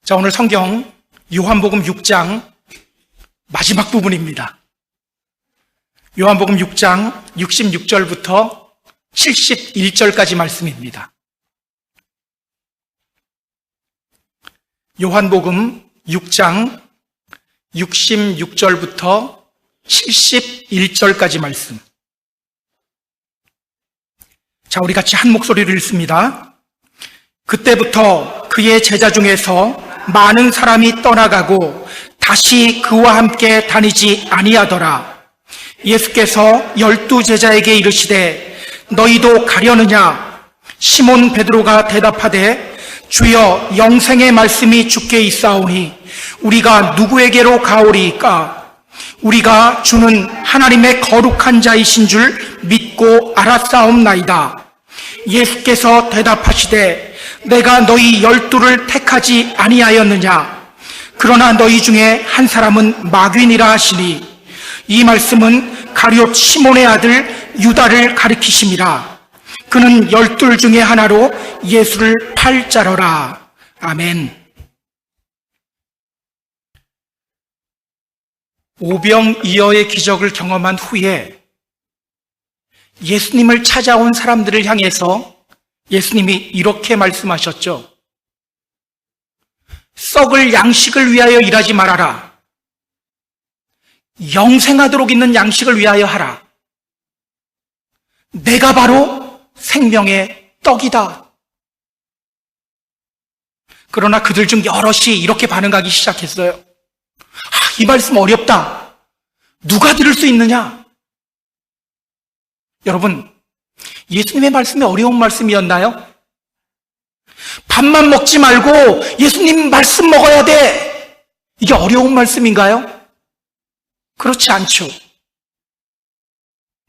자, 오늘 성경 요한복음 6장 마지막 부분입니다. 요한복음 6장 66절부터 71절까지 말씀입니다. 요한복음 6장 66절부터 71절까지 말씀. 자, 우리 같이 한 목소리를 읽습니다. 그때부터 그의 제자 중에서 많은 사람이 떠나가고 다시 그와 함께 다니지 아니하더라. 예수께서 12 제자에게 이르시되 너희도 가려느냐? 시몬 베드로가 대답하되 주여, 영생의 말씀이 주께 있사오니 우리가 누구에게로 가오리이까? 우리가 주는 하나님의 거룩한 자이신 줄 믿고 알았사옵나이다. 예수께서 대답하시되 내가 너희 12를 택하지 아니하였느냐? 그러나 너희 중에 한 사람은 마귀니라 하시니, 이 말씀은 가룟 시몬의 아들 유다를 가리키심이라. 그는 12 중에 하나로 예수를 팔 자러라. 아멘. 오병이어의 기적을 경험한 후에 예수님을 찾아온 사람들을 향해서 예수님이 이렇게 말씀하셨죠. 썩을 양식을 위하여 일하지 말아라. 영생하도록 있는 양식을 위하여 하라. 내가 바로 생명의 떡이다. 그러나 그들 중 여럿이 이렇게 반응하기 시작했어요. 이 말씀 어렵다. 누가 들을 수 있느냐? 여러분, 예수님의 말씀이 어려운 말씀이었나요? 밥만 먹지 말고 예수님 말씀 먹어야 돼. 이게 어려운 말씀인가요? 그렇지 않죠.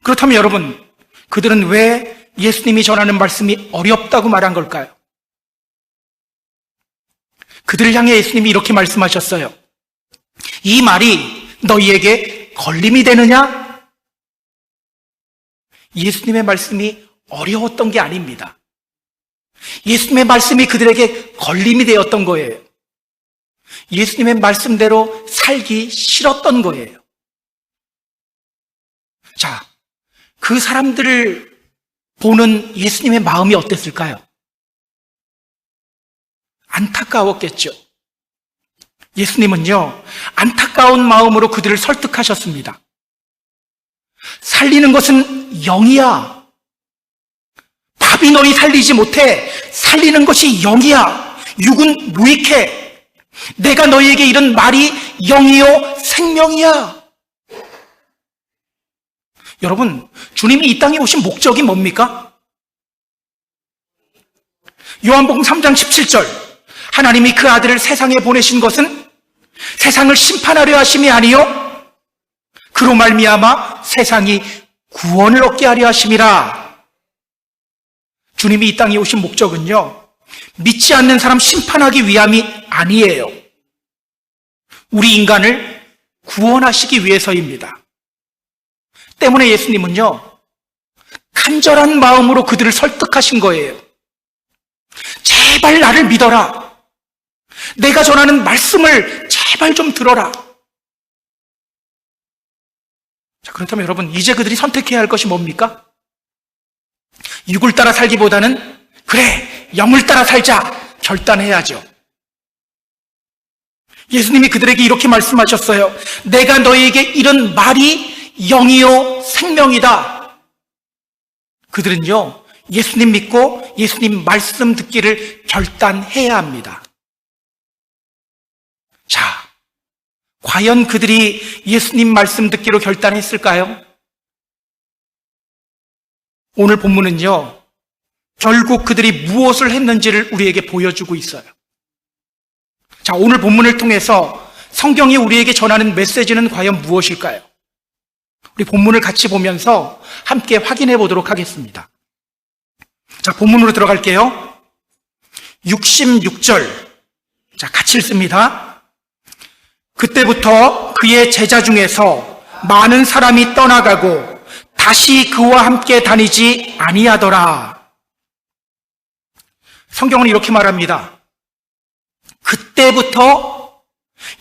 그렇다면 여러분, 그들은 왜 예수님이 전하는 말씀이 어렵다고 말한 걸까요? 그들을 향해 예수님이 이렇게 말씀하셨어요. 이 말이 너희에게 걸림이 되느냐? 예수님의 말씀이 어려웠던 게 아닙니다. 예수님의 말씀이 그들에게 걸림이 되었던 거예요. 예수님의 말씀대로 살기 싫었던 거예요. 자, 그 사람들을 보는 예수님의 마음이 어땠을까요? 안타까웠겠죠. 예수님은요, 안타까운 마음으로 그들을 설득하셨습니다. 살리는 것은 영이야. 밥이 너희 살리지 못해. 살리는 것이 영이야. 육은 무익해. 내가 너희에게 이런 말이 영이요 생명이야. 여러분, 주님이 이 땅에 오신 목적이 뭡니까? 요한복음 3장 17절, 하나님이 그 아들을 세상에 보내신 것은 세상을 심판하려 하심이 아니요 그로 말미암아 세상이 구원을 얻게 하려 하심이라. 주님이 이 땅에 오신 목적은요, 믿지 않는 사람 심판하기 위함이 아니에요. 우리 인간을 구원하시기 위해서입니다. 때문에 예수님은요, 간절한 마음으로 그들을 설득하신 거예요. 제발 나를 믿어라. 내가 전하는 말씀을 제발 좀 들어라. 자, 그렇다면 여러분, 이제 그들이 선택해야 할 것이 뭡니까? 육을 따라 살기보다는 그래, 영을 따라 살자 결단해야죠. 예수님이 그들에게 이렇게 말씀하셨어요. 내가 너희에게 이런 말이 영이요 생명이다. 그들은요, 예수님 믿고 예수님 말씀 듣기를 결단해야 합니다. 자, 과연 그들이 예수님 말씀 듣기로 결단했을까요? 오늘 본문은요, 결국 그들이 무엇을 했는지를 우리에게 보여주고 있어요. 자, 오늘 본문을 통해서 성경이 우리에게 전하는 메시지는 과연 무엇일까요? 우리 본문을 같이 보면서 함께 확인해 보도록 하겠습니다. 자, 본문으로 들어갈게요. 66절. 자, 같이 읽습니다. 그때부터 그의 제자 중에서 많은 사람이 떠나가고 다시 그와 함께 다니지 아니하더라. 성경은 이렇게 말합니다. 그때부터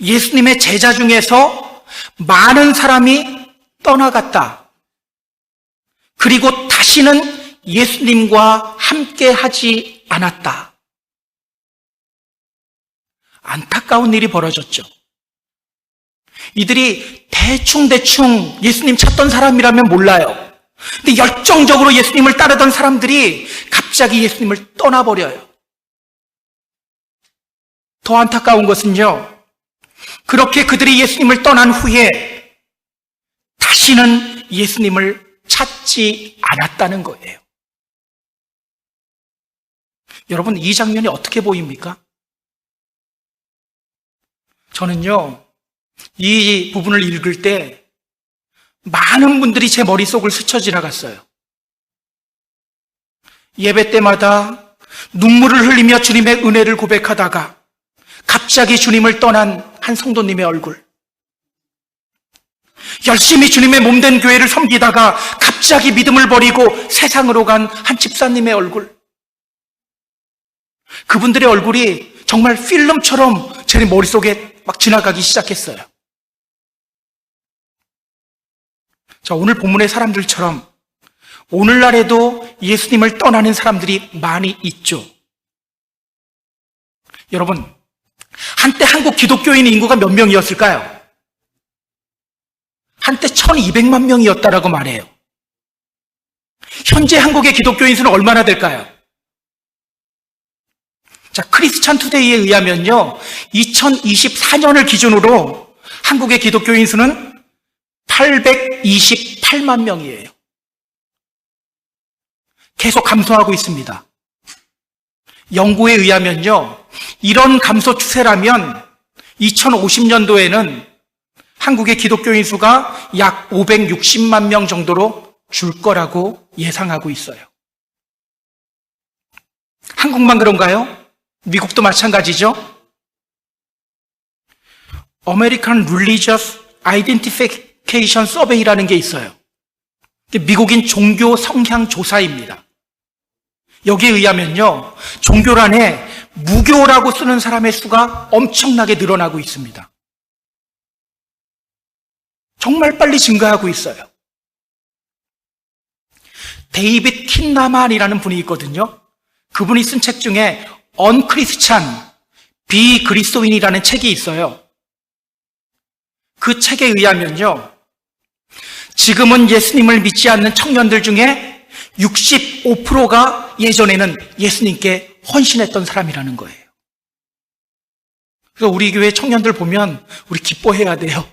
예수님의 제자 중에서 많은 사람이 떠나갔다. 그리고 다시는 예수님과 함께 하지 않았다. 안타까운 일이 벌어졌죠. 이들이 대충 예수님 찾던 사람이라면 몰라요. 근데 열정적으로 예수님을 따르던 사람들이 갑자기 예수님을 떠나버려요. 더 안타까운 것은요, 그렇게 그들이 예수님을 떠난 후에 다시는 예수님을 찾지 않았다는 거예요. 여러분, 이 장면이 어떻게 보입니까? 저는요, 이 부분을 읽을 때 많은 분들이 제 머릿속을 스쳐 지나갔어요. 예배 때마다 눈물을 흘리며 주님의 은혜를 고백하다가 갑자기 주님을 떠난 한 성도님의 얼굴, 열심히 주님의 몸된 교회를 섬기다가 갑자기 믿음을 버리고 세상으로 간 한 집사님의 얼굴, 그분들의 얼굴이 정말 필름처럼 제 머릿속에 막 지나가기 시작했어요. 자, 오늘 본문의 사람들처럼 오늘날에도 예수님을 떠나는 사람들이 많이 있죠. 여러분, 한때 한국 기독교인 인구가 몇 명이었을까요? 한때 1200만 명이었다라고 말해요. 현재 한국의 기독교인 수는 얼마나 될까요? 자, 크리스찬 투데이에 의하면요, 2024년을 기준으로 한국의 기독교인 수는 828만 명이에요. 계속 감소하고 있습니다. 연구에 의하면요, 이런 감소 추세라면 2050년도에는 한국의 기독교인 수가 약 560만 명 정도로 줄 거라고 예상하고 있어요. 한국만 그런가요? 미국도 마찬가지죠? American Religious Identification Survey라는 게 있어요. 미국인 종교 성향 조사입니다. 여기에 의하면요, 종교란에 무교라고 쓰는 사람의 수가 엄청나게 늘어나고 있습니다. 정말 빨리 증가하고 있어요. 데이빗 킨나만이라는 분이 있거든요. 그분이 쓴 책 중에 언크리스찬, 비그리스도인이라는 책이 있어요. 그 책에 의하면요, 지금은 예수님을 믿지 않는 청년들 중에 65%가 예전에는 예수님께 헌신했던 사람이라는 거예요. 그래서 우리 교회 청년들 보면 우리 기뻐해야 돼요.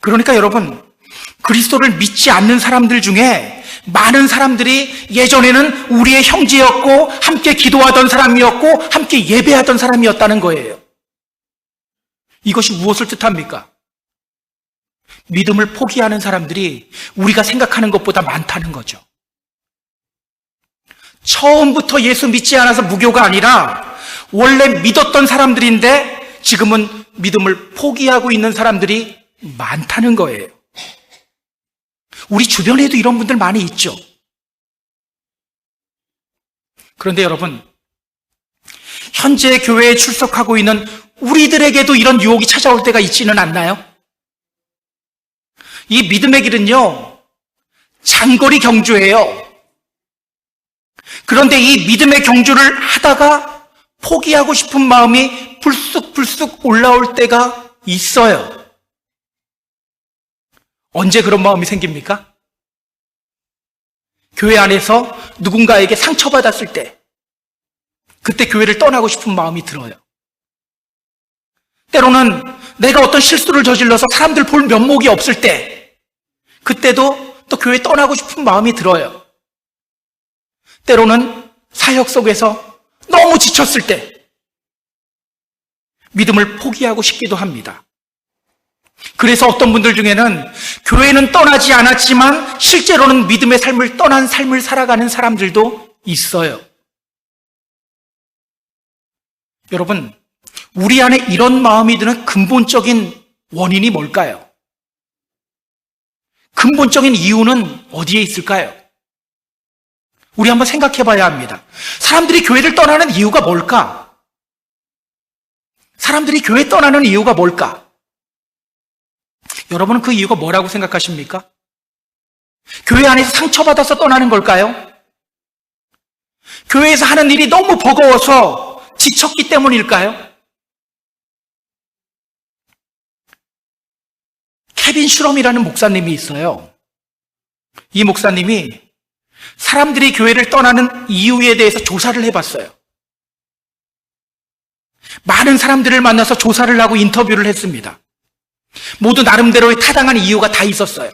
그러니까 여러분, 그리스도를 믿지 않는 사람들 중에 많은 사람들이 예전에는 우리의 형제였고 함께 기도하던 사람이었고 함께 예배하던 사람이었다는 거예요. 이것이 무엇을 뜻합니까? 믿음을 포기하는 사람들이 우리가 생각하는 것보다 많다는 거죠. 처음부터 예수 믿지 않아서 무교가 아니라 원래 믿었던 사람들인데 지금은 믿음을 포기하고 있는 사람들이 많다는 거예요. 우리 주변에도 이런 분들 많이 있죠. 그런데 여러분, 현재 교회에 출석하고 있는 우리들에게도 이런 유혹이 찾아올 때가 있지는 않나요? 이 믿음의 길은요, 장거리 경주예요. 그런데 이 믿음의 경주를 하다가 포기하고 싶은 마음이 불쑥불쑥 올라올 때가 있어요. 언제 그런 마음이 생깁니까? 교회 안에서 누군가에게 상처받았을 때, 그때 교회를 떠나고 싶은 마음이 들어요. 때로는 내가 어떤 실수를 저질러서 사람들 볼 면목이 없을 때, 그때도 또 교회 떠나고 싶은 마음이 들어요. 때로는 사역 속에서 너무 지쳤을 때 믿음을 포기하고 싶기도 합니다. 그래서 어떤 분들 중에는 교회는 떠나지 않았지만 실제로는 믿음의 삶을 떠난 삶을 살아가는 사람들도 있어요. 여러분, 우리 안에 이런 마음이 드는 근본적인 원인이 뭘까요? 근본적인 이유는 어디에 있을까요? 우리 한번 생각해 봐야 합니다. 사람들이 교회를 떠나는 이유가 뭘까? 사람들이 교회 떠나는 이유가 뭘까? 여러분은 그 이유가 뭐라고 생각하십니까? 교회 안에서 상처받아서 떠나는 걸까요? 교회에서 하는 일이 너무 버거워서 지쳤기 때문일까요? 케빈 슈럼이라는 목사님이 있어요. 이 목사님이 사람들이 교회를 떠나는 이유에 대해서 조사를 해봤어요. 많은 사람들을 만나서 조사를 하고 인터뷰를 했습니다. 모두 나름대로의 타당한 이유가 다 있었어요.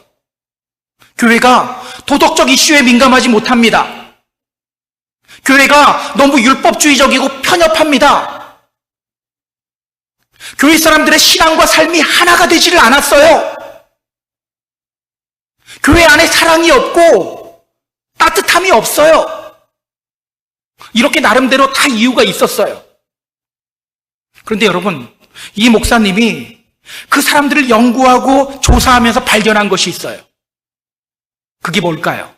교회가 도덕적 이슈에 민감하지 못합니다. 교회가 너무 율법주의적이고 편협합니다. 교회 사람들의 신앙과 삶이 하나가 되지를 않았어요. 교회 안에 사랑이 없고 따뜻함이 없어요. 이렇게 나름대로 다 이유가 있었어요. 그런데 여러분, 이 목사님이 그 사람들을 연구하고 조사하면서 발견한 것이 있어요. 그게 뭘까요?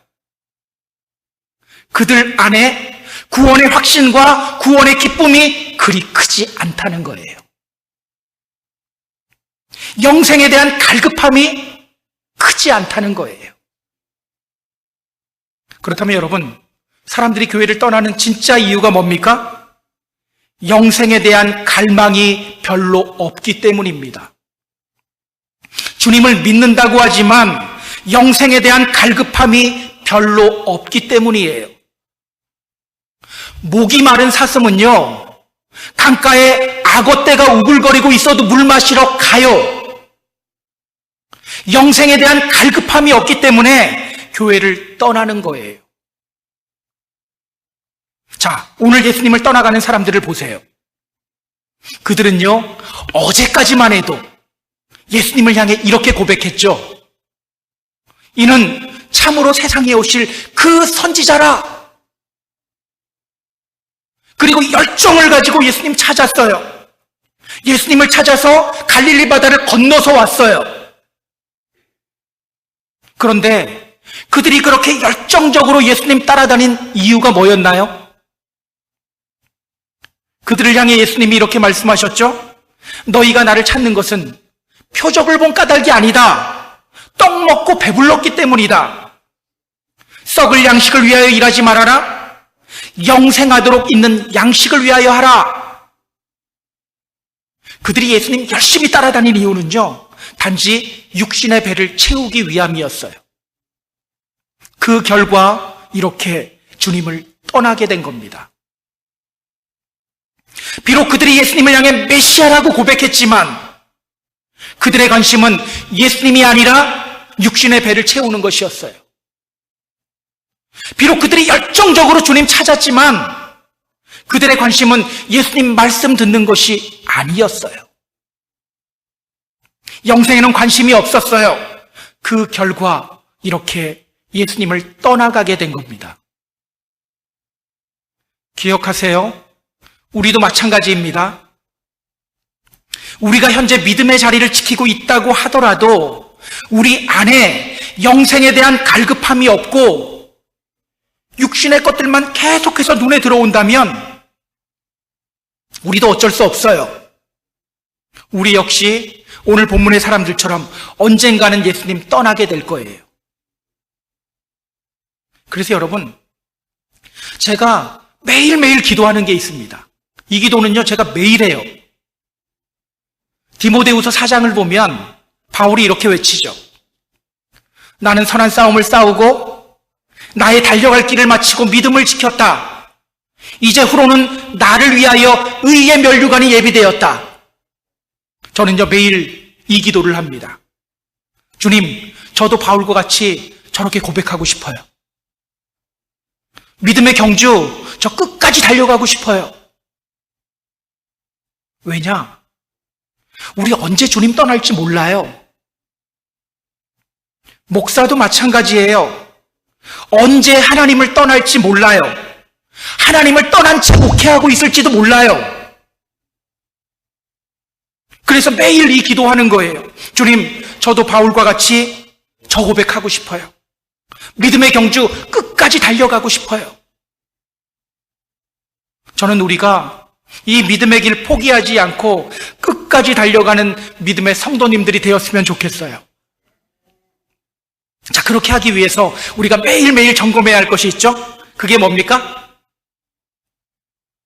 그들 안에 구원의 확신과 구원의 기쁨이 그리 크지 않다는 거예요. 영생에 대한 갈급함이 크지 않다는 거예요. 그렇다면 여러분, 사람들이 교회를 떠나는 진짜 이유가 뭡니까? 영생에 대한 갈망이 별로 없기 때문입니다. 주님을 믿는다고 하지만 영생에 대한 갈급함이 별로 없기 때문이에요. 목이 마른 사슴은요, 강가에 악어떼가 우글거리고 있어도 물 마시러 가요. 영생에 대한 갈급함이 없기 때문에 교회를 떠나는 거예요. 자, 오늘 예수님을 떠나가는 사람들을 보세요. 그들은요, 어제까지만 해도 예수님을 향해 이렇게 고백했죠. 이는 참으로 세상에 오실 그 선지자라. 그리고 열정을 가지고 예수님 찾았어요. 예수님을 찾아서 갈릴리 바다를 건너서 왔어요. 그런데 그들이 그렇게 열정적으로 예수님 따라다닌 이유가 뭐였나요? 그들을 향해 예수님이 이렇게 말씀하셨죠. 너희가 나를 찾는 것은 표적을 본 까닭이 아니다. 떡 먹고 배불렀기 때문이다. 썩을 양식을 위하여 일하지 말아라. 영생하도록 있는 양식을 위하여 하라. 그들이 예수님 열심히 따라다닌 이유는요, 단지 육신의 배를 채우기 위함이었어요. 그 결과 이렇게 주님을 떠나게 된 겁니다. 비록 그들이 예수님을 향해 메시아라고 고백했지만 그들의 관심은 예수님이 아니라 육신의 배를 채우는 것이었어요. 비록 그들이 열정적으로 주님 찾았지만 그들의 관심은 예수님 말씀 듣는 것이 아니었어요. 영생에는 관심이 없었어요. 그 결과 이렇게 예수님을 떠나가게 된 겁니다. 기억하세요. 우리도 마찬가지입니다. 우리가 현재 믿음의 자리를 지키고 있다고 하더라도 우리 안에 영생에 대한 갈급함이 없고 육신의 것들만 계속해서 눈에 들어온다면 우리도 어쩔 수 없어요. 우리 역시 오늘 본문의 사람들처럼 언젠가는 예수님 떠나게 될 거예요. 그래서 여러분, 제가 매일매일 기도하는 게 있습니다. 이 기도는요, 제가 매일 해요. 디모데후서 4장을 보면 바울이 이렇게 외치죠. 나는 선한 싸움을 싸우고 나의 달려갈 길을 마치고 믿음을 지켰다. 이제 후로는 나를 위하여 의의 면류관이 예비되었다. 저는요, 매일 이 기도를 합니다. 주님, 저도 바울과 같이 저렇게 고백하고 싶어요. 믿음의 경주, 저 끝까지 달려가고 싶어요. 왜냐? 우리 언제 주님 떠날지 몰라요. 목사도 마찬가지예요. 언제 하나님을 떠날지 몰라요. 하나님을 떠난 채 목회하고 있을지도 몰라요. 그래서 매일 이 기도하는 거예요. 주님, 저도 바울과 같이 저 고백하고 싶어요. 믿음의 경주 끝까지 달려가고 싶어요. 저는 우리가 이 믿음의 길 포기하지 않고 끝까지 달려가는 믿음의 성도님들이 되었으면 좋겠어요. 자, 그렇게 하기 위해서 우리가 매일매일 점검해야 할 것이 있죠? 그게 뭡니까?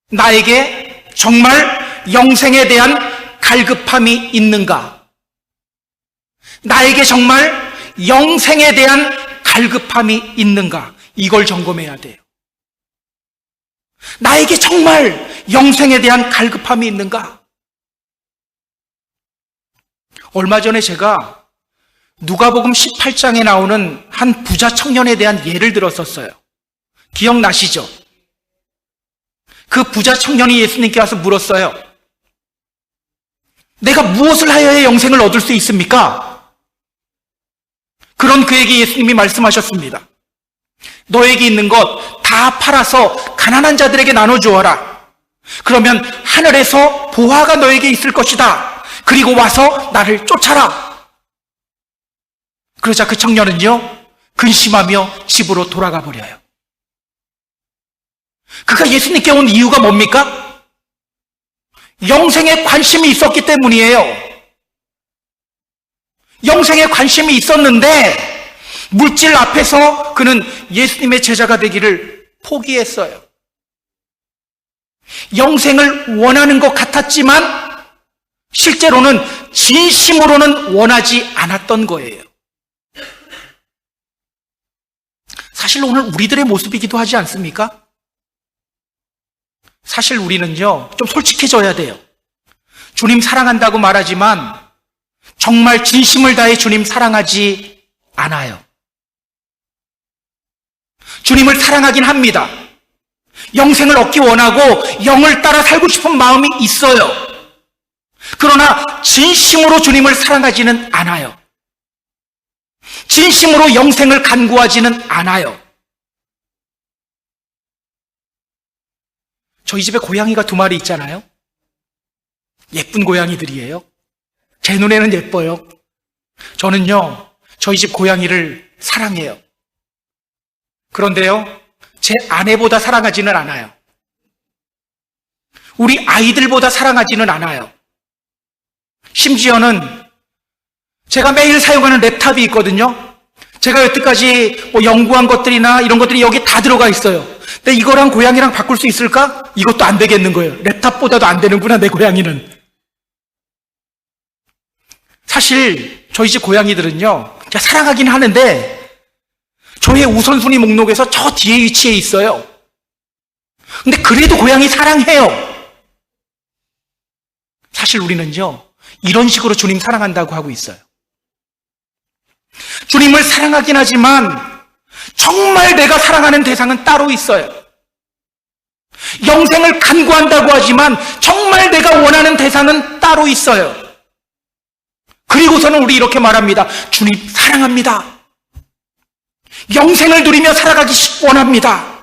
나에게 정말 영생에 대한 갈급함이 있는가? 나에게 정말 영생에 대한 갈급함이 있는가? 이걸 점검해야 돼요. 나에게 정말 영생에 대한 갈급함이 있는가? 얼마 전에 제가 누가복음 18장에 나오는 한 부자 청년에 대한 예를 들었었어요. 기억나시죠? 그 부자 청년이 예수님께 와서 물었어요. 내가 무엇을 하여야 영생을 얻을 수 있습니까? 그런 그에게 예수님이 말씀하셨습니다. 너에게 있는 것 다 팔아서 가난한 자들에게 나눠주어라. 그러면 하늘에서 보화가 너에게 있을 것이다. 그리고 와서 나를 쫓아라. 그러자 그 청년은요, 근심하며 집으로 돌아가 버려요. 그가 예수님께 온 이유가 뭡니까? 영생에 관심이 있었기 때문이에요. 영생에 관심이 있었는데 물질 앞에서 그는 예수님의 제자가 되기를 포기했어요. 영생을 원하는 것 같았지만 실제로는 진심으로는 원하지 않았던 거예요. 사실 오늘 우리들의 모습이기도 하지 않습니까? 사실 우리는요, 좀 솔직해져야 돼요. 주님 사랑한다고 말하지만 정말 진심을 다해 주님 사랑하지 않아요. 주님을 사랑하긴 합니다. 영생을 얻기 원하고 영을 따라 살고 싶은 마음이 있어요. 그러나 진심으로 주님을 사랑하지는 않아요. 진심으로 영생을 간구하지는 않아요. 저희 집에 고양이가 2마리 있잖아요. 예쁜 고양이들이에요. 제 눈에는 예뻐요. 저는요, 저희 집 고양이를 사랑해요. 그런데요, 제 아내보다 사랑하지는 않아요. 우리 아이들보다 사랑하지는 않아요. 심지어는 제가 매일 사용하는 랩탑이 있거든요. 제가 여태까지 연구한 것들이나 이런 것들이 여기 다 들어가 있어요. 근데 이거랑 고양이랑 바꿀 수 있을까? 이것도 안 되겠는 거예요. 랩탑보다도 안 되는구나, 내 고양이는. 사실 저희 집 고양이들은요, 제가 사랑하긴 하는데 저의 우선순위 목록에서 저 뒤에 위치해 있어요. 근데 그래도 고양이 사랑해요. 사실 우리는요, 이런 식으로 주님 사랑한다고 하고 있어요. 주님을 사랑하긴 하지만 정말 내가 사랑하는 대상은 따로 있어요. 영생을 간구한다고 하지만 정말 내가 원하는 대상은 따로 있어요. 그리고서는 우리 이렇게 말합니다. 주님 사랑합니다. 영생을 누리며 살아가기 원합니다.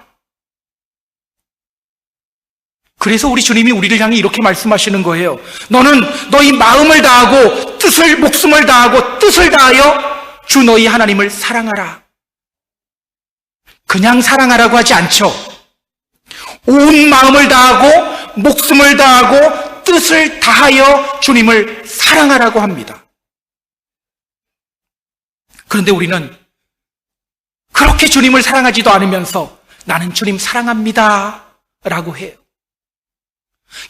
그래서 우리 주님이 우리를 향해 이렇게 말씀하시는 거예요. 너는 너희 마음을 다하고 뜻을, 목숨을 다하고 뜻을 다하여 주 너희 하나님을 사랑하라. 그냥 사랑하라고 하지 않죠. 온 마음을 다하고 목숨을 다하고 뜻을 다하여 주님을 사랑하라고 합니다. 그런데 우리는 그렇게 주님을 사랑하지도 않으면서 나는 주님 사랑합니다 라고 해요.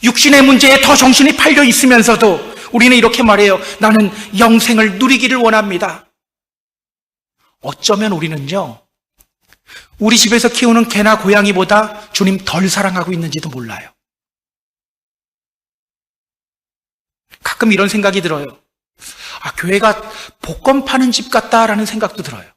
육신의 문제에 더 정신이 팔려 있으면서도 우리는 이렇게 말해요. 나는 영생을 누리기를 원합니다. 어쩌면 우리는요, 우리 집에서 키우는 개나 고양이보다 주님 덜 사랑하고 있는지도 몰라요. 가끔 이런 생각이 들어요. 교회가 복권 파는 집 같다라는 생각도 들어요.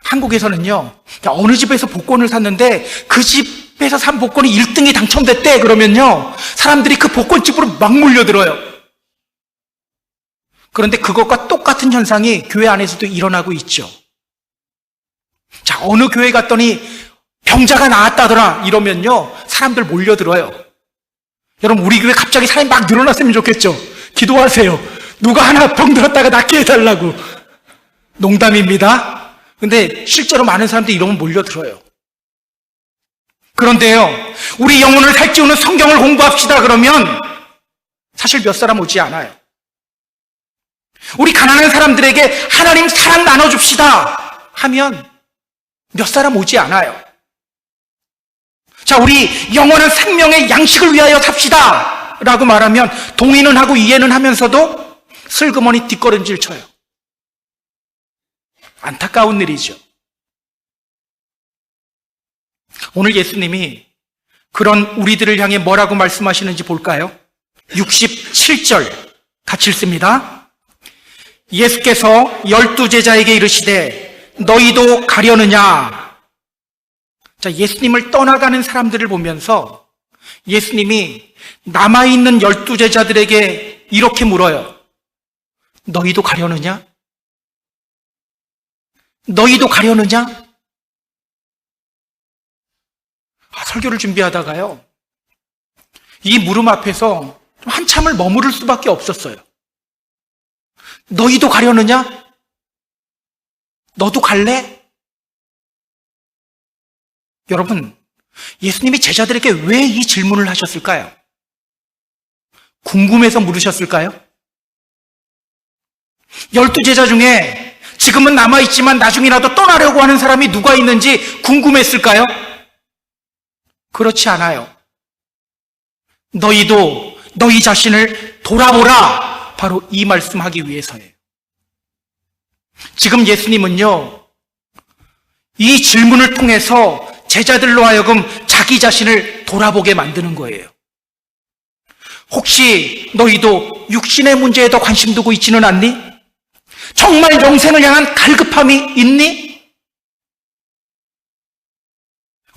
한국에서는요, 어느 집에서 복권을 샀는데 그 집에서 산 복권이 1등이 당첨됐대 그러면요, 사람들이 그 복권집으로 막 몰려들어요. 그런데 그것과 똑같은 현상이 교회 안에서도 일어나고 있죠. 자, 어느 교회 갔더니 병자가 나았다더라 이러면요, 사람들 몰려들어요. 여러분, 우리 교회 갑자기 사람이 막 늘어났으면 좋겠죠. 기도하세요. 누가 하나 병들었다가 낫게 해달라고. 농담입니다. 근데 실제로 많은 사람들이 이러면 몰려들어요. 그런데요, 우리 영혼을 살찌우는 성경을 공부합시다 그러면 사실 몇 사람 오지 않아요. 우리 가난한 사람들에게 하나님 사랑 나눠줍시다 하면 몇 사람 오지 않아요. 자, 우리 영원한 생명의 양식을 위하여 삽시다 라고 말하면 동의는 하고 이해는 하면서도 슬그머니 뒷걸음질 쳐요. 안타까운 일이죠. 오늘 예수님이 그런 우리들을 향해 뭐라고 말씀하시는지 볼까요? 67절 같이 읽습니다. 예수께서 12제자에게 이르시되 너희도 가려느냐? 자, 예수님을 떠나가는 사람들을 보면서 예수님이 남아있는 12제자들에게 이렇게 물어요. 너희도 가려느냐? 너희도 가려느냐? 설교를 준비하다가요, 이 물음 앞에서 좀 한참을 머무를 수밖에 없었어요. 너희도 가려느냐? 너도 갈래? 여러분, 예수님이 제자들에게 왜 이 질문을 하셨을까요? 궁금해서 물으셨을까요? 12제자 중에 지금은 남아있지만 나중이라도 떠나려고 하는 사람이 누가 있는지 궁금했을까요? 그렇지 않아요. 너희도 너희 자신을 돌아보라. 바로 이 말씀하기 위해서예요. 지금 예수님은요, 이 질문을 통해서 제자들로 하여금 자기 자신을 돌아보게 만드는 거예요. 혹시 너희도 육신의 문제에 더 관심 두고 있지는 않니? 정말 영생을 향한 갈급함이 있니?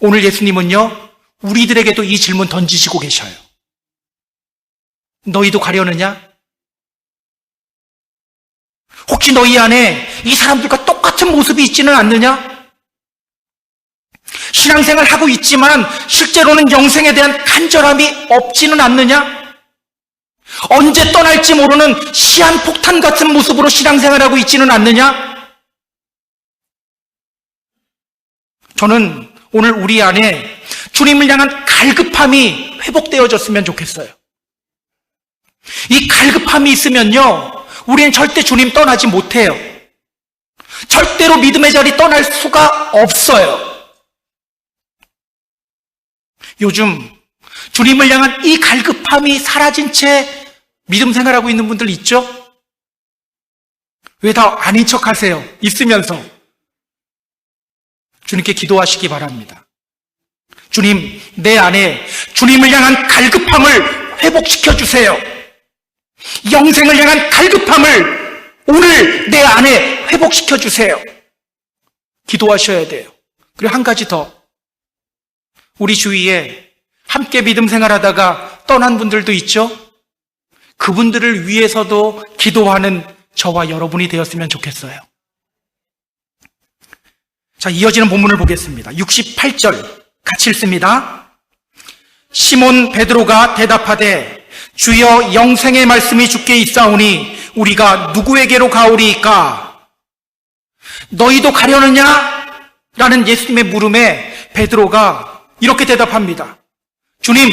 오늘 예수님은요, 우리들에게도 이 질문 던지시고 계셔요. 너희도 가려느냐? 혹시 너희 안에 이 사람들과 똑같은 모습이 있지는 않느냐? 신앙생활 하고 있지만 실제로는 영생에 대한 간절함이 없지는 않느냐? 언제 떠날지 모르는 시한폭탄 같은 모습으로 신앙생활하고 있지는 않느냐? 저는 오늘 우리 안에 주님을 향한 갈급함이 회복되어졌으면 좋겠어요. 이 갈급함이 있으면요, 우리는 절대 주님 떠나지 못해요. 절대로 믿음의 자리 떠날 수가 없어요. 요즘 주님을 향한 이 갈급함이 사라진 채 믿음 생활하고 있는 분들 있죠? 왜 다 아닌 척 하세요? 있으면서. 주님께 기도하시기 바랍니다. 주님, 내 안에 주님을 향한 갈급함을 회복시켜 주세요. 영생을 향한 갈급함을 오늘 내 안에 회복시켜 주세요. 기도하셔야 돼요. 그리고 한 가지 더. 우리 주위에 함께 믿음 생활하다가 떠난 분들도 있죠? 그분들을 위해서도 기도하는 저와 여러분이 되었으면 좋겠어요. 자, 이어지는 본문을 보겠습니다. 68절 같이 읽습니다. 시몬 베드로가 대답하되 주여 영생의 말씀이 주께 있사오니 우리가 누구에게로 가오리이까? 너희도 가려느냐? 라는 예수님의 물음에 베드로가 이렇게 대답합니다. 주님,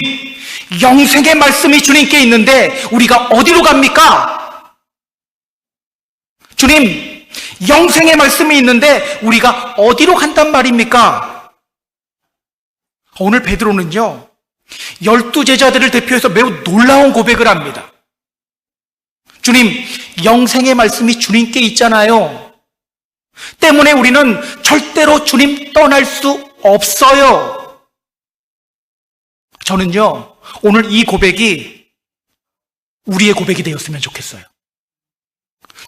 영생의 말씀이 주님께 있는데 우리가 어디로 갑니까? 주님, 영생의 말씀이 있는데 우리가 어디로 간단 말입니까? 오늘 베드로는요, 12제자들을 대표해서 매우 놀라운 고백을 합니다. 주님, 영생의 말씀이 주님께 있잖아요. 때문에 우리는 절대로 주님 떠날 수 없어요. 저는요, 오늘 이 고백이 우리의 고백이 되었으면 좋겠어요.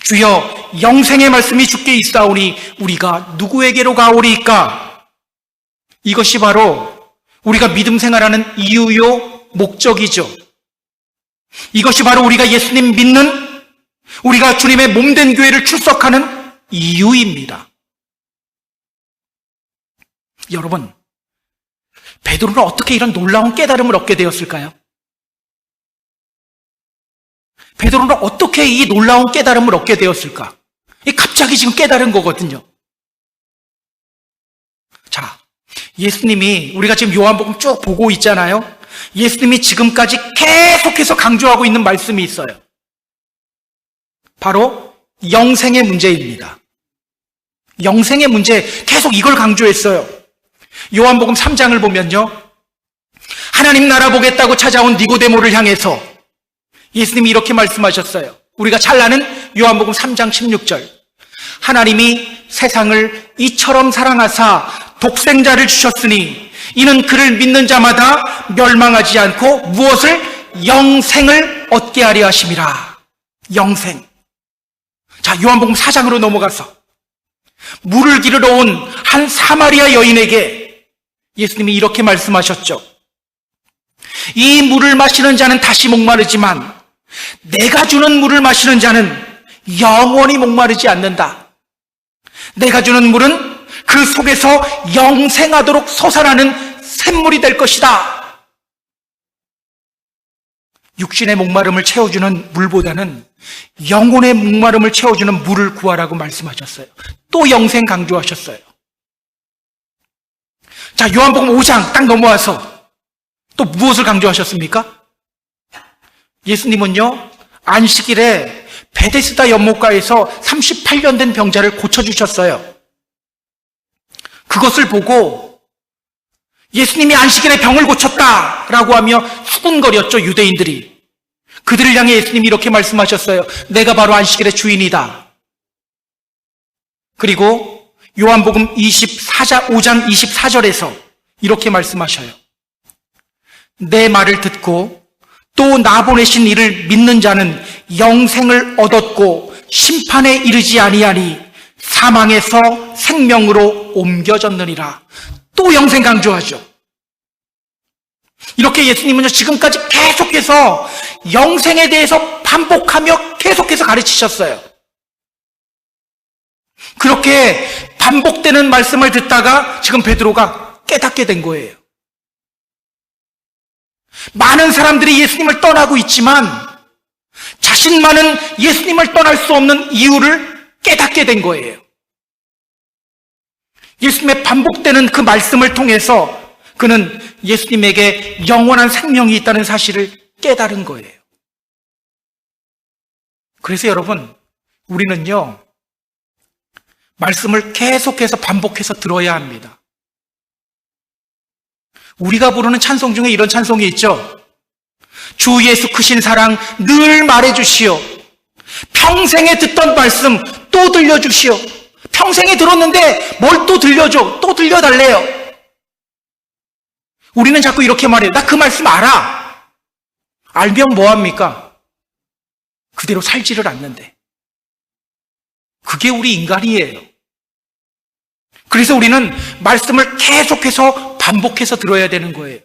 주여, 영생의 말씀이 주께 있사오니 우리가 누구에게로 가오리이까? 이것이 바로 우리가 믿음 생활하는 이유요, 목적이죠. 이것이 바로 우리가 예수님 믿는, 우리가 주님의 몸된 교회를 출석하는 이유입니다. 여러분, 베드로는 어떻게 이런 놀라운 깨달음을 얻게 되었을까요? 베드로는 어떻게 이 놀라운 깨달음을 얻게 되었을까? 갑자기 지금 깨달은 거거든요. 자, 예수님이, 우리가 지금 요한복음 쭉 보고 있잖아요. 예수님이 지금까지 계속해서 강조하고 있는 말씀이 있어요. 바로 영생의 문제입니다. 영생의 문제, 계속 이걸 강조했어요. 요한복음 3장을 보면요, 하나님 나라 보겠다고 찾아온 니고데모를 향해서 예수님이 이렇게 말씀하셨어요. 우리가 잘 아는 요한복음 3장 16절. 하나님이 세상을 이처럼 사랑하사 독생자를 주셨으니 이는 그를 믿는 자마다 멸망하지 않고 무엇을? 영생을 얻게 하려 하심이라. 영생. 자, 요한복음 4장으로 넘어가서 물을 기르러 온 한 사마리아 여인에게 예수님이 이렇게 말씀하셨죠. 이 물을 마시는 자는 다시 목마르지만 내가 주는 물을 마시는 자는 영원히 목마르지 않는다. 내가 주는 물은 그 속에서 영생하도록 솟아나는 샘물이 될 것이다. 육신의 목마름을 채워주는 물보다는 영혼의 목마름을 채워주는 물을 구하라고 말씀하셨어요. 또 영생 강조하셨어요. 자, 요한복음 5장 딱 넘어와서 또 무엇을 강조하셨습니까? 예수님은요, 안식일에 베데스다 연못가에서 38년 된 병자를 고쳐주셨어요. 그것을 보고 예수님이 안식일에 병을 고쳤다라고 하며 수군거렸죠, 유대인들이. 그들을 향해 예수님이 이렇게 말씀하셨어요. 내가 바로 안식일의 주인이다. 그리고 요한복음 5장 24절에서 이렇게 말씀하셔요. 내 말을 듣고 또 나 보내신 이를 믿는 자는 영생을 얻었고 심판에 이르지 아니하니 사망에서 생명으로 옮겨졌느니라. 또 영생 강조하죠. 이렇게 예수님은 지금까지 계속해서 영생에 대해서 반복하며 계속해서 가르치셨어요. 그렇게 반복되는 말씀을 듣다가 지금 베드로가 깨닫게 된 거예요. 많은 사람들이 예수님을 떠나고 있지만 자신만은 예수님을 떠날 수 없는 이유를 깨닫게 된 거예요. 예수님의 반복되는 그 말씀을 통해서 그는 예수님에게 영원한 생명이 있다는 사실을 깨달은 거예요. 그래서 여러분, 우리는요, 말씀을 계속해서 반복해서 들어야 합니다. 우리가 부르는 찬송 중에 이런 찬송이 있죠. 주 예수 크신 사랑 늘 말해주시오. 평생에 듣던 말씀 또 들려주시오. 평생에 들었는데 뭘 또 들려줘. 또 들려달래요. 우리는 자꾸 이렇게 말해요. 나 그 말씀 알아. 알면 뭐합니까? 그대로 살지를 않는데. 그게 우리 인간이에요. 그래서 우리는 말씀을 계속해서 반복해서 들어야 되는 거예요.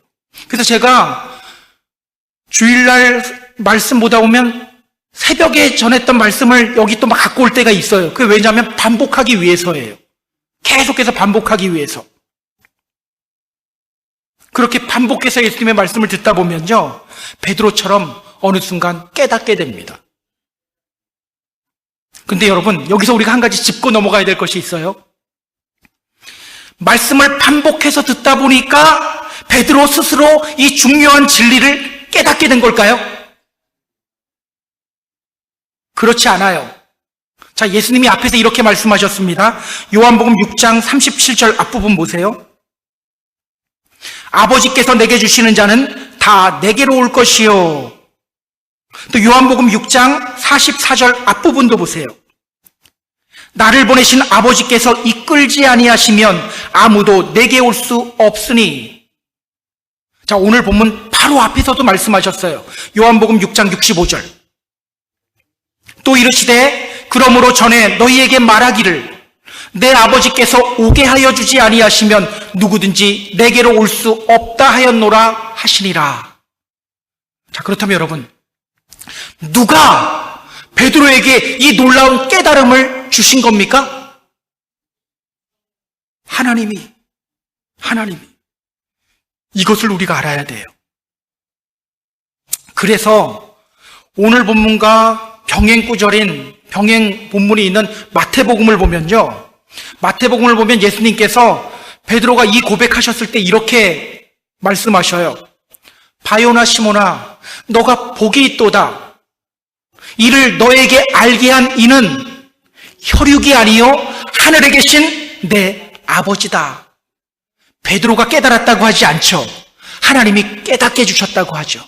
그래서 제가 주일날 말씀 보다 보면 새벽에 전했던 말씀을 여기 또 막 갖고 올 때가 있어요. 그게 왜냐하면 반복하기 위해서예요. 계속해서 반복하기 위해서. 그렇게 반복해서 예수님의 말씀을 듣다 보면요, 베드로처럼 어느 순간 깨닫게 됩니다. 근데 여러분, 여기서 우리가 한 가지 짚고 넘어가야 될 것이 있어요. 말씀을 반복해서 듣다 보니까 베드로 스스로 이 중요한 진리를 깨닫게 된 걸까요? 그렇지 않아요. 자, 예수님이 앞에서 이렇게 말씀하셨습니다. 요한복음 6장 37절 앞부분 보세요. 아버지께서 내게 주시는 자는 다 내게로 올 것이요. 또 요한복음 6장 44절 앞부분도 보세요. 나를 보내신 아버지께서 이끌지 아니하시면 아무도 내게 올 수 없으니. 자, 오늘 본문 바로 앞에서도 말씀하셨어요. 요한복음 6장 65절. 또 이르시되 그러므로 전에 너희에게 말하기를 내 아버지께서 오게 하여 주지 아니하시면 누구든지 내게로 올 수 없다 하였노라 하시니라. 자, 그렇다면 여러분, 누가 베드로에게 이 놀라운 깨달음을 주신 겁니까? 하나님이. 이것을 우리가 알아야 돼요. 그래서 오늘 본문과 병행구절인 병행 본문이 있는 마태복음을 보면요, 마태복음을 보면 예수님께서 베드로가 이 고백하셨을 때 이렇게 말씀하셔요. 바요나 시몬아, 너가 복이 있도다. 이를 너에게 알게 한 이는 혈육이 아니요 하늘에 계신 내 아버지다. 베드로가 깨달았다고 하지 않죠. 하나님이 깨닫게 해주셨다고 하죠.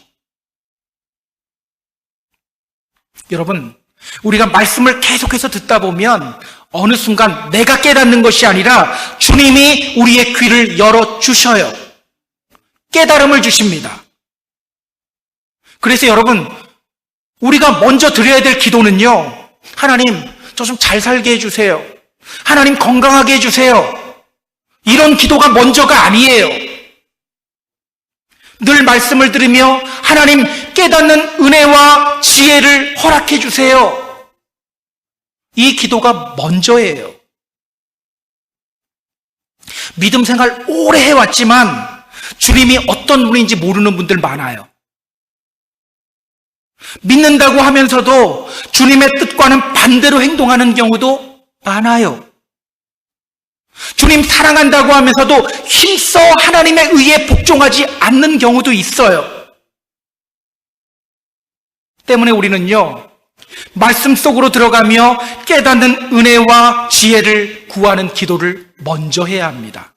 여러분, 우리가 말씀을 계속해서 듣다 보면 어느 순간 내가 깨닫는 것이 아니라 주님이 우리의 귀를 열어주셔요. 깨달음을 주십니다. 그래서 여러분, 우리가 먼저 드려야 될 기도는요, 하나님, 저 좀 잘 살게 해주세요. 하나님, 건강하게 해주세요. 이런 기도가 먼저가 아니에요. 늘 말씀을 들으며 하나님, 깨닫는 은혜와 지혜를 허락해 주세요. 이 기도가 먼저예요. 믿음 생활 오래 해왔지만 주님이 어떤 분인지 모르는 분들 많아요. 믿는다고 하면서도 주님의 뜻과는 반대로 행동하는 경우도 많아요. 주님 사랑한다고 하면서도 힘써 하나님의 의에 복종하지 않는 경우도 있어요. 때문에 우리는요, 말씀 속으로 들어가며 깨닫는 은혜와 지혜를 구하는 기도를 먼저 해야 합니다.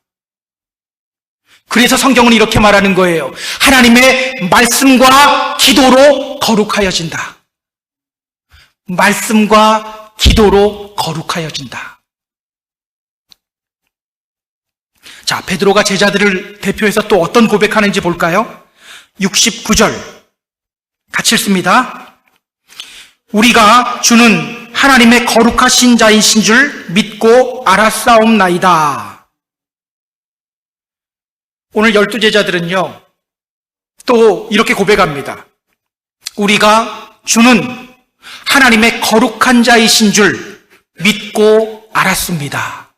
그래서 성경은 이렇게 말하는 거예요. 하나님의 말씀과 기도로 거룩하여진다. 말씀과 기도로 거룩하여진다. 자, 베드로가 제자들을 대표해서 또 어떤 고백하는지 볼까요? 69절 같이 읽습니다. 우리가 주는 하나님의 거룩하신 자이신 줄 믿고 알았사옵나이다. 오늘 12제자들은요, 또 이렇게 고백합니다. 우리가 주는 하나님의 거룩한 자이신 줄 믿고 알았습니다.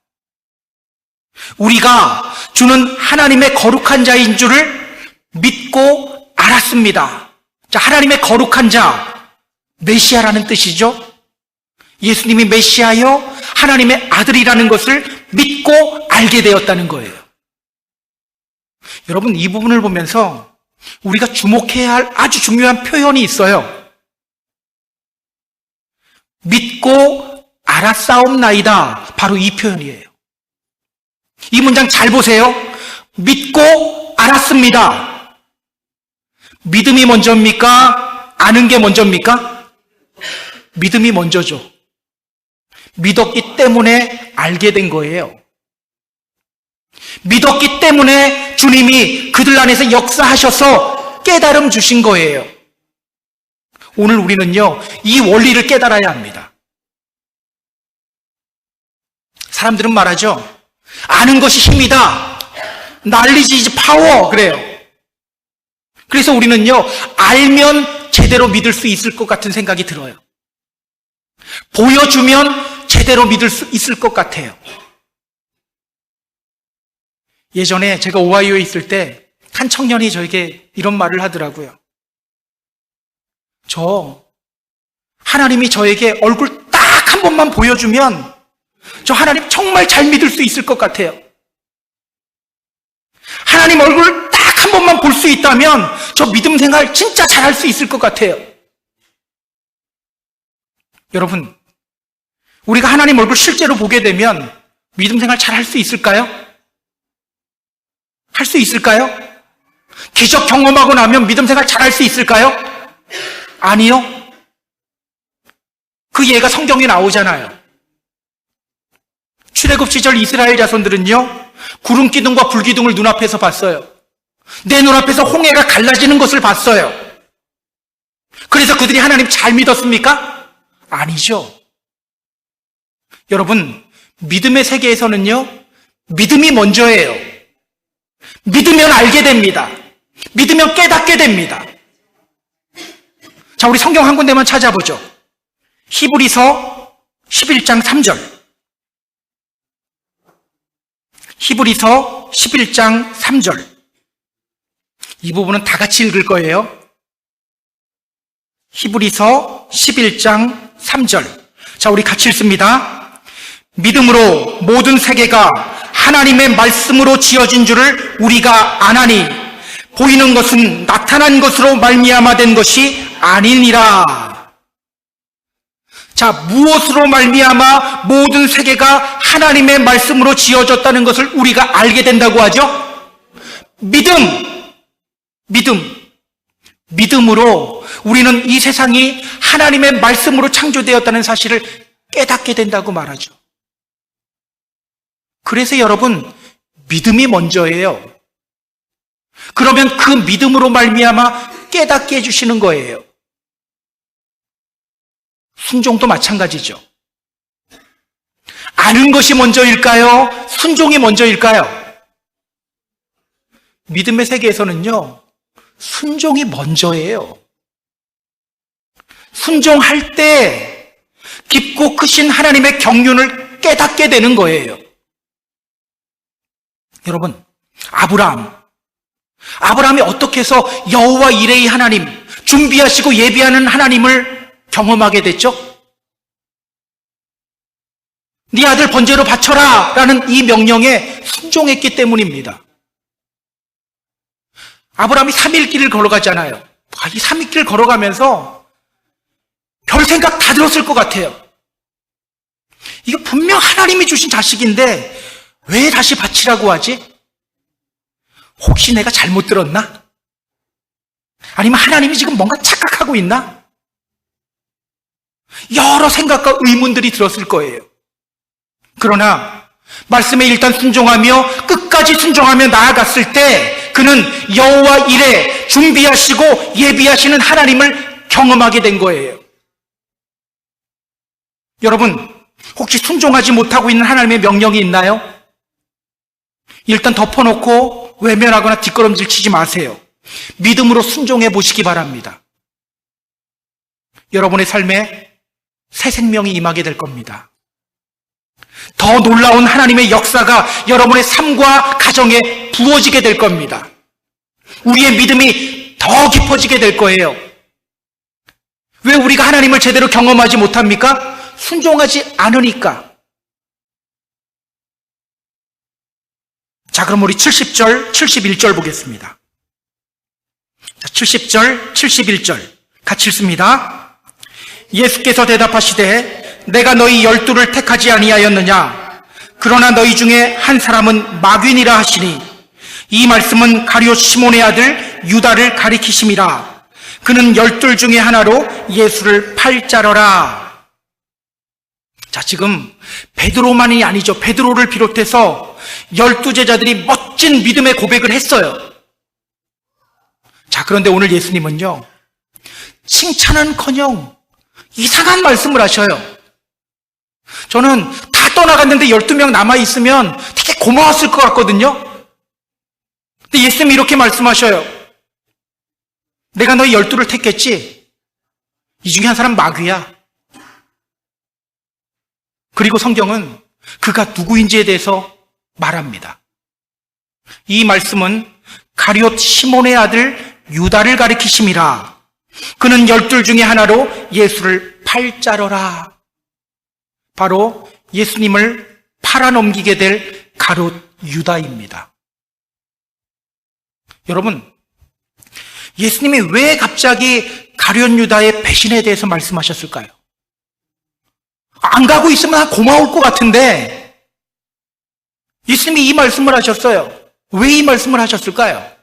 우리가 주는 하나님의 거룩한 자인 줄을 믿고 알았습니다. 자, 하나님의 거룩한 자, 메시아라는 뜻이죠. 예수님이 메시아여 하나님의 아들이라는 것을 믿고 알게 되었다는 거예요. 여러분, 이 부분을 보면서 우리가 주목해야 할 아주 중요한 표현이 있어요. 믿고 알았사옵나이다. 바로 이 표현이에요. 이 문장 잘 보세요. 믿고 알았습니다. 믿음이 먼저입니까? 아는 게 먼저입니까? 믿음이 먼저죠. 믿었기 때문에 알게 된 거예요. 믿었기 때문에 주님이 그들 안에서 역사하셔서 깨달음 주신 거예요. 오늘 우리는요, 이 원리를 깨달아야 합니다. 사람들은 말하죠. 아는 것이 힘이다. knowledge is power. 그래요. 그래서 우리는요, 알면 제대로 믿을 수 있을 것 같은 생각이 들어요. 보여주면 제대로 믿을 수 있을 것 같아요. 예전에 제가 오하이오에 있을 때 한 청년이 저에게 이런 말을 하더라고요. 하나님이 저에게 얼굴 딱 한 번만 보여주면 저 하나님 정말 잘 믿을 수 있을 것 같아요. 하나님 얼굴 딱 한 번만 볼 수 있다면 저 믿음 생활 진짜 잘할 수 있을 것 같아요. 여러분, 우리가 하나님 얼굴 실제로 보게 되면 믿음 생활 잘할 수 있을까요? 할 수 있을까요? 기적 경험하고 나면 믿음 생활 잘할 수 있을까요? 아니요. 그 예가 성경에 나오잖아요. 출애굽 시절 이스라엘 자손들은요, 구름 기둥과 불 기둥을 눈앞에서 봤어요. 내 눈앞에서 홍해가 갈라지는 것을 봤어요. 그래서 그들이 하나님 잘 믿었습니까? 아니죠. 여러분, 믿음의 세계에서는요, 믿음이 먼저예요. 믿으면 알게 됩니다. 믿으면 깨닫게 됩니다. 자, 우리 성경 한 군데만 찾아보죠. 히브리서 11장 3절. 히브리서 11장 3절. 이 부분은 다 같이 읽을 거예요. 히브리서 11장 3절. 자, 우리 같이 읽습니다. 믿음으로 모든 세계가 하나님의 말씀으로 지어진 줄을 우리가 아나니 보이는 것은 나타난 것으로 말미암아 된 것이 아니니라. 자, 무엇으로 말미암아 모든 세계가 하나님의 말씀으로 지어졌다는 것을 우리가 알게 된다고 하죠? 믿음으로 우리는 이 세상이 하나님의 말씀으로 창조되었다는 사실을 깨닫게 된다고 말하죠. 그래서 여러분, 믿음이 먼저예요. 그러면 그 믿음으로 말미암아 깨닫게 해주시는 거예요. 순종도 마찬가지죠. 아는 것이 먼저일까요? 순종이 먼저일까요? 믿음의 세계에서는요, 순종이 먼저예요. 순종할 때 깊고 크신 하나님의 경륜을 깨닫게 되는 거예요. 여러분, 아브라함이 어떻게 해서 여호와 이레의 하나님, 준비하시고 예비하는 하나님을 경험하게 됐죠? 네 아들 번제로 바쳐라 라는 이 명령에 순종했기 때문입니다. 아브라함이 3일 길을 걸어가잖아요. 이 3일 길 걸어가면서 별 생각 다 들었을 것 같아요. 이거 분명 하나님이 주신 자식인데 왜 다시 바치라고 하지? 혹시 내가 잘못 들었나? 아니면 하나님이 지금 뭔가 착각하고 있나? 여러 생각과 의문들이 들었을 거예요. 그러나 말씀에 일단 순종하며 끝까지 순종하며 나아갔을 때 그는 여호와 이레 준비하시고 예비하시는 하나님을 경험하게 된 거예요. 여러분, 혹시 순종하지 못하고 있는 하나님의 명령이 있나요? 일단 덮어놓고 외면하거나 뒷걸음질 치지 마세요. 믿음으로 순종해 보시기 바랍니다. 여러분의 삶에 새 생명이 임하게 될 겁니다. 더 놀라운 하나님의 역사가 여러분의 삶과 가정에 부어지게 될 겁니다. 우리의 믿음이 더 깊어지게 될 거예요. 왜 우리가 하나님을 제대로 경험하지 못합니까? 순종하지 않으니까. 자, 그럼 우리 70절, 71절 보겠습니다. 자, 70절, 71절 같이 읽습니다. 예수께서 대답하시되 내가 너희 12를 택하지 아니하였느냐? 그러나 너희 중에 한 사람은 마귀니라 하시니 이 말씀은 가룟 시몬의 아들 유다를 가리키심이라. 그는 12 중에 하나로 예수를 팔자러라. 자, 지금 베드로만이 아니죠. 베드로를 비롯해서 12제자들이 멋진 믿음의 고백을 했어요. 자, 그런데 오늘 예수님은요, 칭찬은커녕 이상한 말씀을 하셔요. 저는 다 떠나갔는데 12명 남아있으면 되게 고마웠을 것 같거든요. 근데 예수님이 이렇게 말씀하셔요. 내가 너희 12를 택했지? 이 중에 한 사람 마귀야. 그리고 성경은 그가 누구인지에 대해서 말합니다. 이 말씀은 가룟 시몬의 아들 유다를 가리키심이라. 그는 12 중에 하나로 예수를 팔자러라. 바로 예수님을 팔아넘기게 될 가룟 유다입니다. 여러분, 예수님이 왜 갑자기 가룟 유다의 배신에 대해서 말씀하셨을까요? 안 가고 있으면 고마울 것 같은데 예수님이 이 말씀을 하셨어요. 왜 이 말씀을 하셨을까요?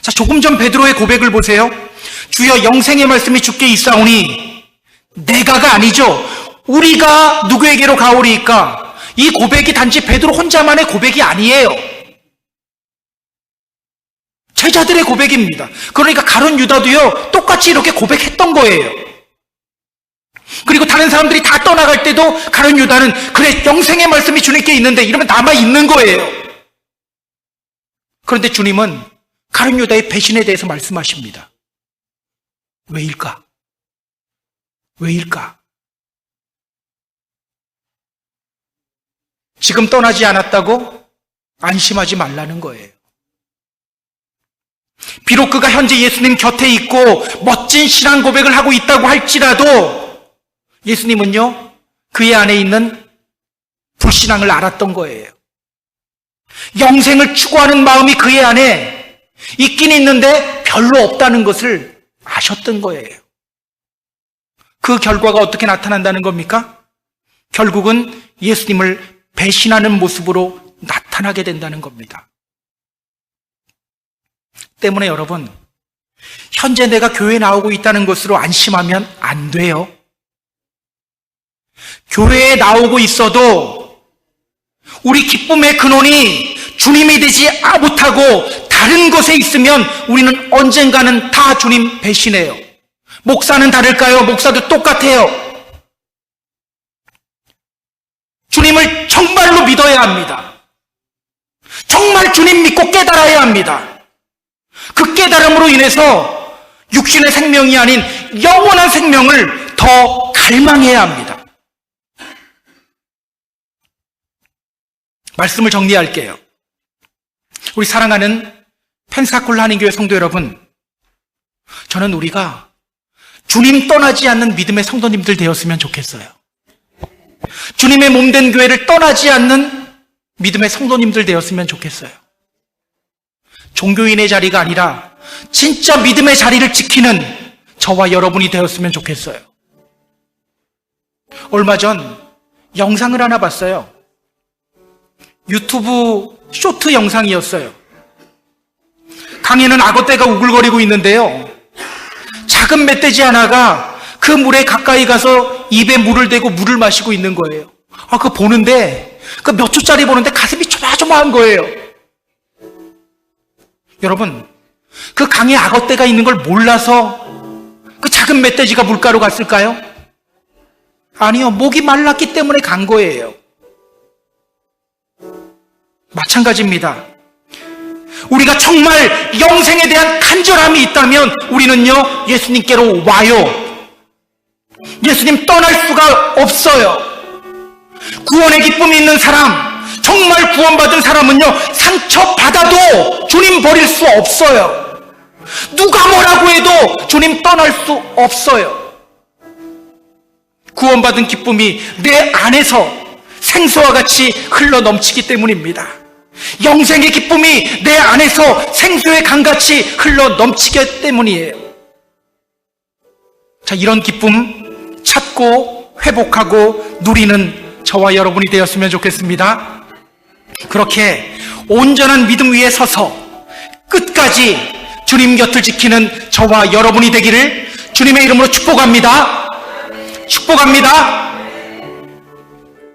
자, 조금 전 베드로의 고백을 보세요. 주여, 영생의 말씀이 주께 있사오니, 내가가 아니죠. 우리가 누구에게로 가오리이까? 이 고백이 단지 베드로 혼자만의 고백이 아니에요. 제자들의 고백입니다. 그러니까 가룟 유다도요, 똑같이 이렇게 고백했던 거예요. 그리고 다른 사람들이 다 떠나갈 때도 가룟 유다는 그래, 영생의 말씀이 주님께 있는데 이러면 남아있는 거예요. 그런데 주님은 가룟 유다의 배신에 대해서 말씀하십니다. 왜일까? 왜일까? 지금 떠나지 않았다고 안심하지 말라는 거예요. 비록 그가 현재 예수님 곁에 있고 멋진 신앙 고백을 하고 있다고 할지라도 예수님은요, 그의 안에 있는 불신앙을 알았던 거예요. 영생을 추구하는 마음이 그의 안에 있긴 있는데 별로 없다는 것을 아셨던 거예요. 그 결과가 어떻게 나타난다는 겁니까? 결국은 예수님을 배신하는 모습으로 나타나게 된다는 겁니다. 때문에 여러분, 현재 내가 교회에 나오고 있다는 것으로 안심하면 안 돼요. 교회에 나오고 있어도 우리 기쁨의 근원이 주님이 되지 못하고 다른 곳에 있으면 우리는 언젠가는 다 주님 배신해요. 목사는 다를까요? 목사도 똑같아요. 주님을 정말로 믿어야 합니다. 정말 주님 믿고 깨달아야 합니다. 그 깨달음으로 인해서 육신의 생명이 아닌 영원한 생명을 더 갈망해야 합니다. 말씀을 정리할게요. 우리 사랑하는 펜사콜라 한인교회 성도 여러분, 저는 우리가 주님 떠나지 않는 믿음의 성도님들 되었으면 좋겠어요. 주님의 몸된 교회를 떠나지 않는 믿음의 성도님들 되었으면 좋겠어요. 종교인의 자리가 아니라 진짜 믿음의 자리를 지키는 저와 여러분이 되었으면 좋겠어요. 얼마 전 영상을 하나 봤어요. 유튜브 쇼트 영상이었어요. 강에는 악어떼가 우글거리고 있는데요. 작은 멧돼지 하나가 그 물에 가까이 가서 입에 물을 대고 물을 마시고 있는 거예요. 그거 보는데, 그 몇 초짜리 보는데 가슴이 조마조마한 거예요. 여러분, 그 강에 악어떼가 있는 걸 몰라서 그 작은 멧돼지가 물가로 갔을까요? 아니요, 목이 말랐기 때문에 간 거예요. 마찬가지입니다. 우리가 정말 영생에 대한 간절함이 있다면 우리는요, 예수님께로 와요. 예수님 떠날 수가 없어요. 구원의 기쁨이 있는 사람, 정말 구원받은 사람은요, 상처받아도 주님 버릴 수 없어요. 누가 뭐라고 해도 주님 떠날 수 없어요. 구원받은 기쁨이 내 안에서 생수와 같이 흘러 넘치기 때문입니다. 영생의 기쁨이 내 안에서 생수의 강같이 흘러 넘치기 때문이에요. 자, 이런 기쁨 찾고 회복하고 누리는 저와 여러분이 되었으면 좋겠습니다. 그렇게 온전한 믿음 위에 서서 끝까지 주님 곁을 지키는 저와 여러분이 되기를 주님의 이름으로 축복합니다. 축복합니다.